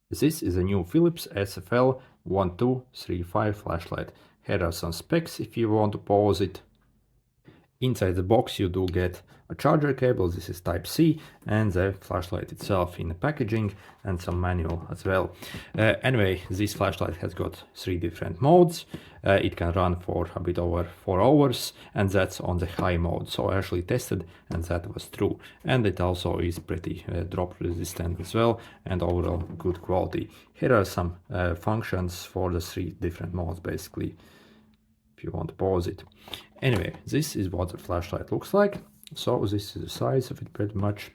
This is a new Philips SFL1235 flashlight. Here are some specs if you want to pause it. Inside the box you do get a charger cable, this is type C, and the flashlight itself in the packaging, and some manual as well. Anyway, this flashlight has got 3 different modes. It can run for a bit over 4 hours, and that's on the high mode. So I actually tested and that was true. And it also is pretty drop resistant as well, and overall good quality. Here are some functions for the 3 different modes basically, if you want to pause it. Anyway, this is what the flashlight looks like. So this is the size of it pretty much.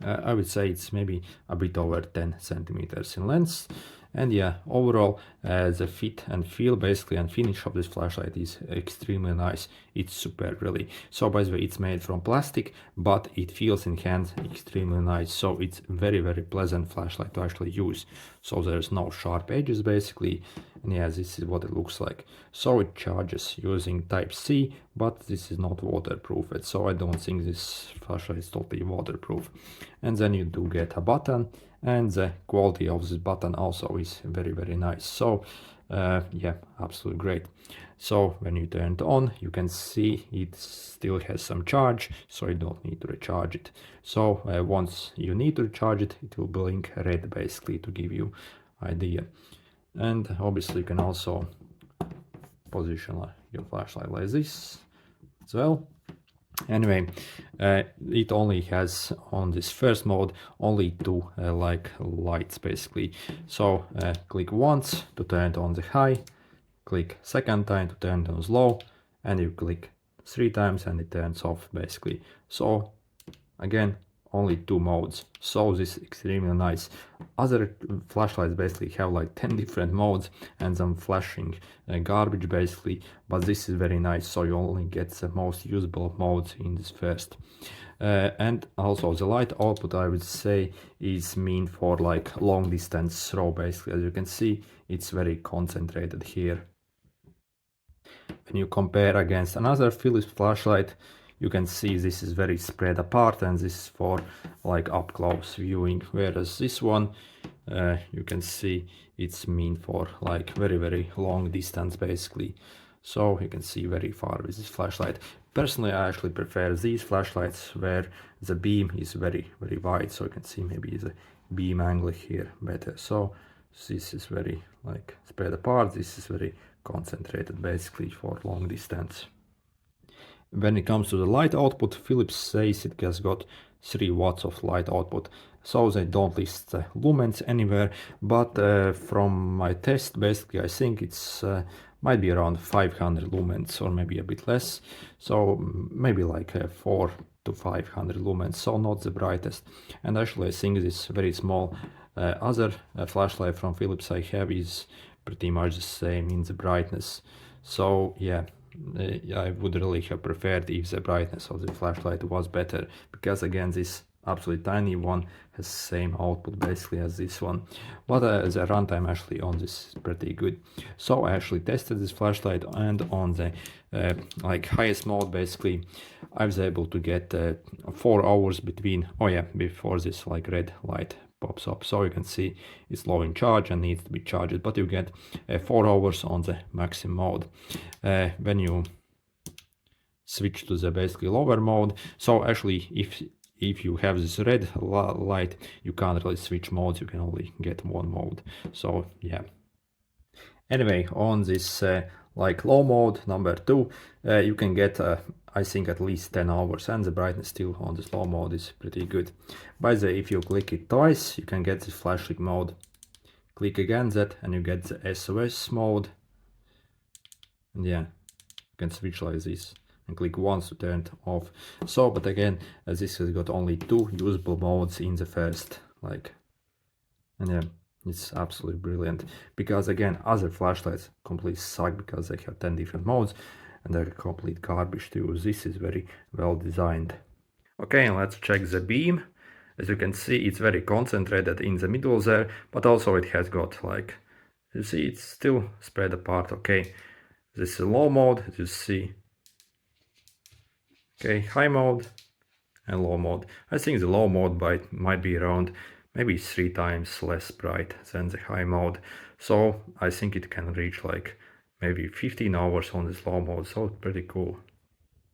I would say it's maybe a bit over 10 centimeters in length. And yeah, overall the fit and feel basically and finish of this flashlight is extremely nice. It's superb really. So by the way, it's made from plastic, but it feels in hand extremely nice. So it's very pleasant flashlight to actually use. So there's no sharp edges basically. And yeah, this is what it looks like. So it charges using type C, but this is not waterproof. So I don't think this flashlight is totally waterproof. And then you do get a button, and the quality of this button also is very nice. So yeah, absolutely great. So when you turn it on, you can see it still has some charge, so you don't need to recharge it. So once you need to recharge it, it will blink red basically to give you idea. And obviously you can also position your flashlight like this as well. Anyway, it only has on this first mode only 2 like lights basically. So click once to turn it on the high, click second time to turn it on slow, and you click 3 times and it turns off basically. So again, only 2 modes. So this is extremely nice. Other flashlights basically have like 10 different modes and some flashing garbage basically, but this is very nice. So you only get the most usable modes in this first. And also the light output, I would say, is meant for like long distance throw basically. As you can see, it's very concentrated here. When you compare against another Philips flashlight, you can see this is very spread apart, and this is for like up close viewing, whereas this one you can see it's meant for like very long distance basically. So you can see very far with this flashlight. Personally, I actually prefer these flashlights where the beam is very wide, so you can see maybe the beam angle here better. So this is very like spread apart, this is very concentrated basically for long distance. When it comes to the light output, Philips says it has got 3 watts of light output, so they don't list the lumens anywhere, but from my test basically I think it's might be around 500 lumens or maybe a bit less, so maybe like 4 to 500 lumens, so not the brightest. And actually I think this very small other flashlight from Philips I have is pretty much the same in the brightness. So yeah, I would really have preferred if the brightness of the flashlight was better, because again this absolutely tiny one has the same output basically as this one, but the runtime actually on this is pretty good. So I actually tested this flashlight, and on the like highest mode basically I was able to get 4 hours between, oh yeah, before this like red light pops up. So you can see it's low in charge and needs to be charged, but you get 4 hours on the maximum mode. When you switch to the basically lower mode, so actually if you have this red light, you can't really switch modes, you can only get one mode. So yeah. Anyway, on this like low mode number 2, you can get I think at least 10 hours, and the brightness still on this low mode is pretty good. By the way, if you click it twice, you can get this flashlight mode. Click again that and you get the SOS mode. And yeah, you can switch like this and click once to turn it off. So, but again, this has got only 2 usable modes in the first, like, and yeah, it's absolutely brilliant, because again, other flashlights completely suck because they have 10 different modes and they're complete garbage to use. This is very well designed. Okay, let's check the beam. As you can see, it's very concentrated in the middle there, but also it has got like, you see, it's still spread apart. Okay, this is low mode, as you see. Okay, high mode and low mode. I think the low mode might be around maybe 3 times less bright than the high mode. So I think it can reach like maybe 15 hours on this low mode, so it's pretty cool.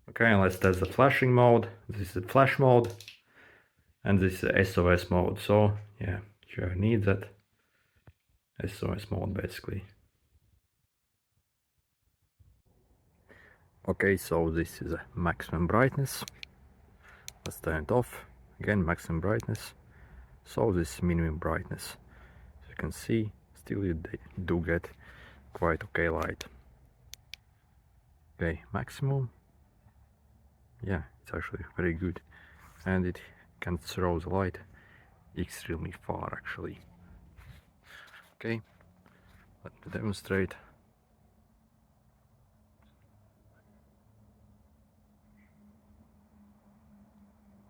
Okay, and let's test the flashing mode. This is the flash mode, and this is the SOS mode. So yeah, you need that SOS mode basically. Okay, so this is a maximum brightness. Let's turn it off. Again, maximum brightness. So this is minimum brightness. As you can see, still you do get quite okay light. Okay, maximum. Yeah, it's actually very good. And it can throw the light extremely far actually. Okay, let me demonstrate.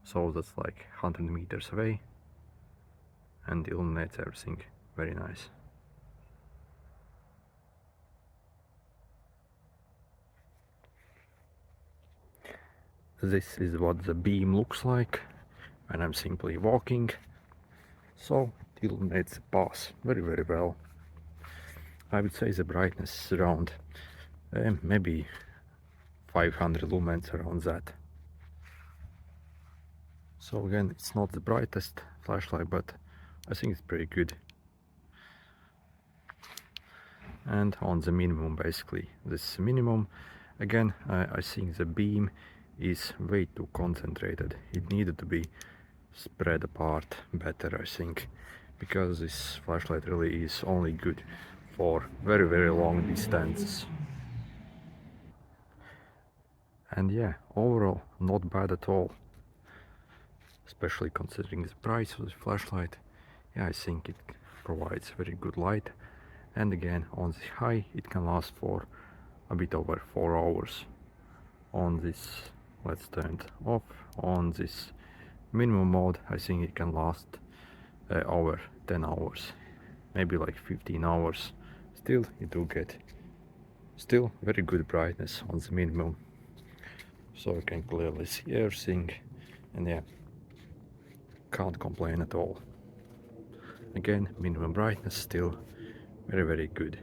So that's like 100 meters away and illuminates everything very nice. This is what the beam looks like when I'm simply walking. So it illuminates the path very well. I would say the brightness is around maybe 500 lumens, around that. So again, it's not the brightest flashlight, but I think it's pretty good. And on the minimum, basically, this minimum, again, I think the beam is way too concentrated. It needed to be spread apart better, I think, because this flashlight really is only good for very long distances. And yeah, overall, not bad at all, especially considering the price of the flashlight. Yeah, I think it provides very good light, and again, on the high it can last for a bit over 4 hours. On this, let's turn it off. On this minimum mode, I think it can last over 10 hours, maybe like 15 hours. Still, you do get still very good brightness on the minimum, so you can clearly see everything, and yeah, can't complain at all. Again, minimum brightness still very good.